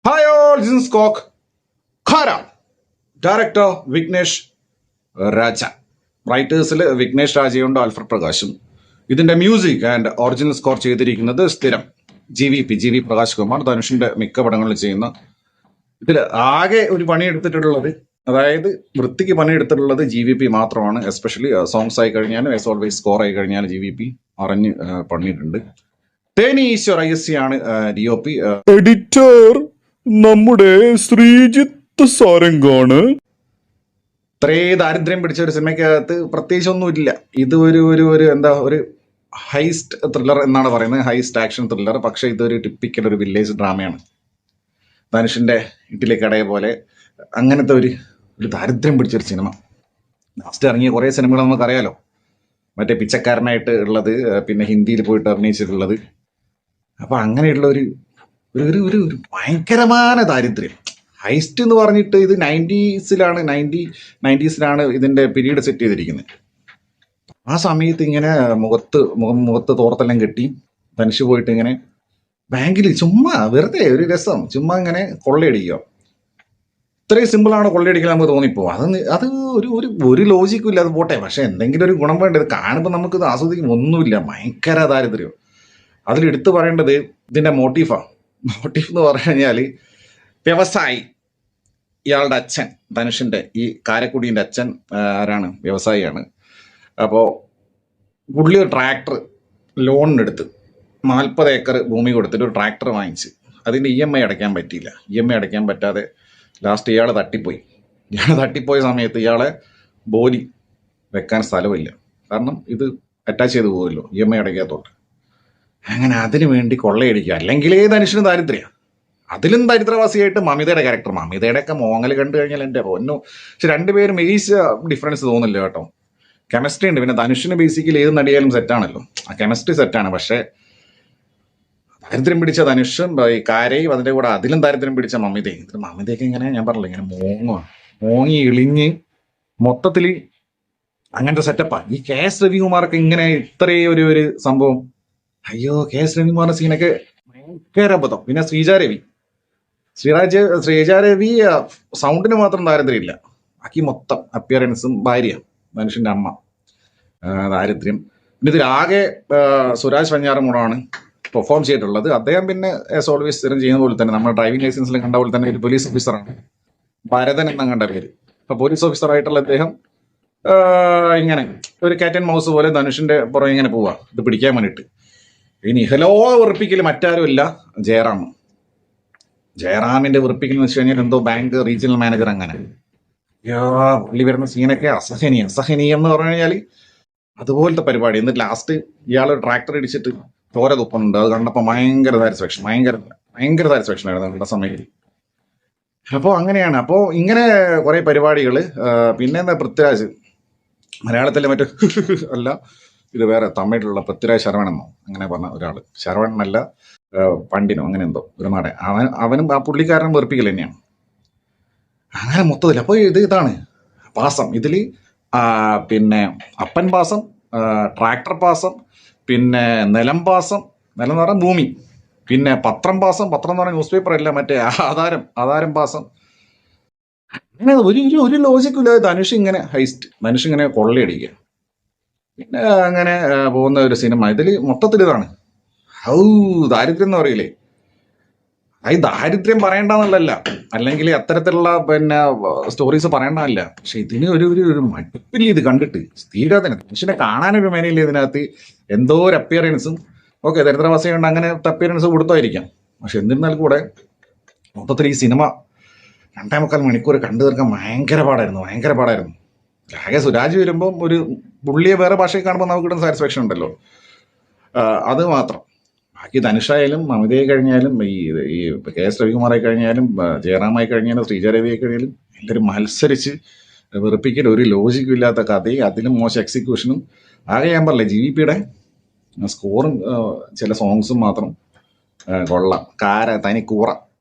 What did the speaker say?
Hi all, this is കോക്ക് ഖാര. Director Vignesh Raja. റൈറ്റേഴ്സിൽ വിഘ്നേഷ് രാജയുണ്ട്, ആൽഫ്രഡ് പ്രകാശും. ഇതിന്റെ മ്യൂസിക് ആൻഡ് ഒറിജിനൽ സ്കോർ ചെയ്തിരിക്കുന്നത് സ്ഥിരം ജി വി പ്രകാശ് കുമാർ. ധനുഷിന്റെ മിക്ക പടങ്ങളിൽ ചെയ്യുന്ന. ഇതിൽ ആകെ ഒരു പണിയെടുത്തിട്ടുള്ളത്, അതായത് വൃത്തിക്ക് പണിയെടുത്തിട്ടുള്ളത് GVP മാത്രമാണ്. എസ്പെഷ്യലി സോങ്സ് ആയി കഴിഞ്ഞാലും ആസ് ഓൾവേസ് സ്കോർ ആയി കഴിഞ്ഞാലും GVP അറിഞ്ഞ് പണിയിട്ടുണ്ട്. തേനി ഈശ്വർ ISC ആണ് DOP. എഡിറ്റർ നമ്മുടെ ശ്രീജിത്ത് സാരംഗാണ്. ഇത്രേ ദാരിദ്ര്യം പിടിച്ച ഒരു സിനിമയ്ക്കകത്ത് പ്രത്യേകിച്ച് ഒന്നുമില്ല. ഇത് ഒരു എന്താ, ഒരു ഹൈസ്റ്റ് ത്രില്ലർ എന്നാണ് പറയുന്നത്, ഹൈസ്റ്റ് ആക്ഷൻ ത്രില്ലർ. പക്ഷെ ഇതൊരു ടിപ്പിക്കൽ ഒരു വില്ലേജ് ഡ്രാമയാണ്. ധനുഷിന്റെ ഇഡ്ഡലി കടയെ പോലെ അങ്ങനത്തെ ഒരു ദാരിദ്ര്യം പിടിച്ചൊരു സിനിമ. ലാസ്റ്റ് ഇറങ്ങിയ കുറേ സിനിമകൾ നമുക്കറിയാലോ, മറ്റേ പിച്ചക്കാരനായിട്ട് ഉള്ളത്, പിന്നെ ഹിന്ദിയിൽ പോയിട്ട് അഭിനയിച്ചിട്ടുള്ളത്. അപ്പൊ അങ്ങനെയുള്ള ഒരു ഒരു ഒരു ഒരു ഭയങ്കരമായ ദാരിദ്ര്യം. ഹൈസ്റ്റ് എന്ന് പറഞ്ഞിട്ട് ഇത് 90s-ലാണ് ഇതിന്റെ പീരീഡ് സെറ്റ് ചെയ്തിരിക്കുന്നത്. ആ സമയത്ത് ഇങ്ങനെ മുഖത്ത് തോർത്തെല്ലാം കെട്ടി ധനുഷ് പോയിട്ട് ഇങ്ങനെ ബാങ്കിൽ ചുമ്മാ വെറുതെ ഒരു രസം ചുമ്മാ ഇങ്ങനെ കൊള്ളയടിക്കുക. ഇത്രയും സിമ്പിളാണ് കൊള്ളയടിക്കാൻ നമുക്ക് തോന്നിപ്പോ. അത് ഒരു ലോജിക്കും ഇല്ല. അത് പോട്ടെ, പക്ഷെ എന്തെങ്കിലും ഒരു ഗുണം വേണ്ടത്. കാണുമ്പോൾ നമുക്ക് ഇത് ആസ്വദിക്കും. ഒന്നുമില്ല, ഭയങ്കര ദാരിദ്ര്യം. അതിലെടുത്ത് പറയേണ്ടത് ഇതിന്റെ മോട്ടീഫാണ്. മോട്ടീഫ് എന്ന് പറഞ്ഞു കഴിഞ്ഞാൽ വ്യവസായി. ഇയാളുടെ അച്ഛൻ, ധനുഷിന്റെ ഈ കാരക്കുടീൻ്റെ അച്ഛൻ ആരാണ്, വ്യവസായിയാണ്. അപ്പോൾ പുള്ളി ഒരു ട്രാക്ടർ ലോണിനെടുത്ത് 40 ഏക്കർ ഭൂമി കൊടുത്തിട്ട് ഒരു ട്രാക്ടർ വാങ്ങിച്ച് അതിൻ്റെ EMI അടയ്ക്കാൻ പറ്റിയില്ല. EMI അടയ്ക്കാൻ പറ്റാതെ ലാസ്റ്റ് ഇയാൾ തട്ടിപ്പോയ സമയത്ത് ഇയാളെ ബോലി വെക്കാൻ സ്ഥലമില്ല. കാരണം ഇത് അറ്റാച്ച് ചെയ്ത് പോകുമല്ലോ EMI അടയ്ക്കാത്തോട്ട്. അങ്ങനെ അതിനു വേണ്ടി കൊള്ളയടിക്കുക. അല്ലെങ്കിലേ ധനുഷിന് ദാരിദ്ര്യം. അതിലും ദരിദ്രവാസിയായിട്ട് മമിതയുടെ ക്യാരക്ടർ. മമിതയുടെയൊക്കെ മോങ്ങൽ കണ്ടു കഴിഞ്ഞാൽ എൻ്റെ പൊന്നു. പക്ഷെ രണ്ടുപേരും ഏജ് ഡിഫറൻസ് തോന്നില്ല കേട്ടോ. കെമിസ്ട്രി ഉണ്ട്. പിന്നെ ധനുഷിന് ബേസിക്കലി ഏത് നടിയാലും സെറ്റാണല്ലോ, ആ കെമിസ്ട്രി സെറ്റാണ്. പക്ഷെ ദാരിദ്ര്യം പിടിച്ച ധനുഷും ഈ കാരയും അതിൻ്റെ കൂടെ അതിലും ദാരിദ്ര്യം പിടിച്ച മമിതയും. മമിതയൊക്കെ ഇങ്ങനെ ഞാൻ പറഞ്ഞില്ല, ഇങ്ങനെ മോങ്ങി ഇളിഞ്ഞ് മൊത്തത്തിൽ അങ്ങനത്തെ സെറ്റപ്പാണ്. ഈ KS രവികുമാറൊക്കെ ഇങ്ങനെ ഇത്രയും ഒരു സംഭവം. അയ്യോ, KS രവികുമാറിന്റെ സീനൊക്കെ ഭയങ്കര അബദ്ധം. പിന്നെ ശ്രീജാരവി സൗണ്ടിന് മാത്രം ദാരിദ്ര്യമില്ല, ബാക്കി മൊത്തം അപ്പിയറൻസും ഭാര്യ മനുഷ്യന്റെ അമ്മ ദാരിദ്ര്യം. പിന്നെ ഇതിലാകെ സുരാജ് വെഞ്ഞാറമൂടാണ് പെർഫോം ചെയ്തിട്ടുള്ളത്. അദ്ദേഹം പിന്നെ ആസ് ഓൾവേസ് സ്ഥിരം ചെയ്യുന്ന പോലെ തന്നെ നമ്മുടെ ഡ്രൈവിംഗ് ലൈസൻസിൽ കണ്ട പോലെ തന്നെ ഒരു പോലീസ് ഓഫീസറാണ്, ഭരതൻ എന്ന കണ്ട പേര്. അപ്പൊ പോലീസ് ഓഫീസർ ആയിട്ടുള്ള അദ്ദേഹം ഇങ്ങനെ ഒരു കാറ്റ് ആൻഡ് മൗസ് പോലെ ധനുഷിന്റെ പുറകെ ഇങ്ങനെ പോവാ ഇത് പിടിക്കാൻ വേണ്ടിയിട്ട്. ഇനി ഹലോ വെറുപ്പിക്കൽ മറ്റാരും ഇല്ല, ജയറാമിന്റെ വെറുപ്പിക്കൽ എന്ന് വെച്ച് കഴിഞ്ഞാൽ എന്തോ ബാങ്ക് റീജിയണൽ മാനേജർ. അങ്ങനെ പുള്ളി വരുന്ന സീനൊക്കെ അസഹനീയം എന്ന് പറഞ്ഞു കഴിഞ്ഞാൽ അതുപോലത്തെ പരിപാടി. എന്നിട്ട് ലാസ്റ്റ് ഇയാൾ ട്രാക്ടർ ഇടിച്ചിട്ട് ചോര തുപ്പുന്നുണ്ട്. അത് കണ്ടപ്പോൾ ഭയങ്കര സാറ്റിസ്ഫാക്ഷൻ ആയിരുന്നു കണ്ട സമയത്ത്. അപ്പോൾ അങ്ങനെയാണ്. അപ്പോൾ ഇങ്ങനെ കുറെ പരിപാടികൾ. പിന്നെ എന്താ, പൃഥ്വിരാജ് മലയാളത്തിലെ മറ്റേ അല്ല, ഇത് വേറെ തമിഴിലുള്ള പൃഥ്വിരാജ് ശരവണെന്നോ അങ്ങനെ പറഞ്ഞ ഒരാൾ, ശരവണനല്ല പണ്ടിനോ അങ്ങനെ എന്തോ ഒരു നാടെ, അവനും ആ പുള്ളിക്കാരനും വെറുപ്പിക്കൽ തന്നെയാണ്. അങ്ങനെ മൊത്തത്തിൽ അപ്പോൾ ഇതാണ് പാസം. ഇതിൽ പിന്നെ അപ്പൻ പാസം, ട്രാക്ടർ പാസം, പിന്നെ നിലം പാസം, നിലം എന്ന് പറഞ്ഞാൽ ഭൂമി, പിന്നെ പത്രം പാസം, പത്രം എന്ന് പറഞ്ഞാൽ ന്യൂസ് പേപ്പർ അല്ല, മറ്റേ ആധാരം പാസം. അങ്ങനെ ഒരു ലോജിക്കും ഇല്ലാതെ ധനുഷ് ഇങ്ങനെ കൊള്ളയടിക്കുക. പിന്നെ അങ്ങനെ പോകുന്ന ഒരു സിനിമ. ഇതിൽ മൊത്തത്തിൽ ഇതാണ് ദാരിദ്ര്യം എന്ന് പറയില്ലേ. ഈ ദാരിദ്ര്യം പറയേണ്ടെന്നുള്ളല്ല, അല്ലെങ്കിൽ അത്തരത്തിലുള്ള പിന്നെ സ്റ്റോറീസ് പറയേണ്ടതല്ല. പക്ഷെ ഇതിന് ഒരു മടുപ്പില്ല ഇത് കണ്ടിട്ട്. തീരാതന്നെ മനുഷ്യനെ കാണാനൊരു മേനയില്ല ഇതിനകത്ത്. എന്തോ ഒരു അപ്പിയറൻസും. ഓക്കെ, ദരിദ്രവാസി കൊണ്ട് അങ്ങനെ അപ്പിയറൻസ് കൊടുത്തായിരിക്കാം. പക്ഷെ എന്നിരുന്നാൽ കൂടെ മൊത്തത്തിൽ ഈ സിനിമ 2.25 മണിക്കൂർ കണ്ടു തീർക്കാൻ ഭയങ്കര പാടായിരുന്നു. ആകെ സുരാജ് വരുമ്പം ഒരു പുള്ളിയെ വേറെ ഭാഷയിൽ കാണുമ്പോൾ നമുക്ക് കിട്ടുന്ന സാറ്റിസ്ഫാക്ഷൻ ഉണ്ടല്ലോ, അത് മാത്രം. ബാക്കി ധനുഷായാലും മമിതയെ കഴിഞ്ഞാലും ഈ KS രവികുമാറായി കഴിഞ്ഞാലും ജയറാമായി കഴിഞ്ഞാലും ശ്രീജാരവിയായി കഴിഞ്ഞാലും എല്ലാവരും മത്സരിച്ച് വെറുപ്പിക്കൽ. ഒരു ലോജിക്കും ഇല്ലാത്ത കഥയും അതിലും മോശം എക്സിക്യൂഷനും. ആകെ ഞാൻ പറഞ്ഞില്ലേ, GVPയുടെ സ്കോറും ചില സോങ്സും മാത്രം കൊള്ളാം. തനി കൂറ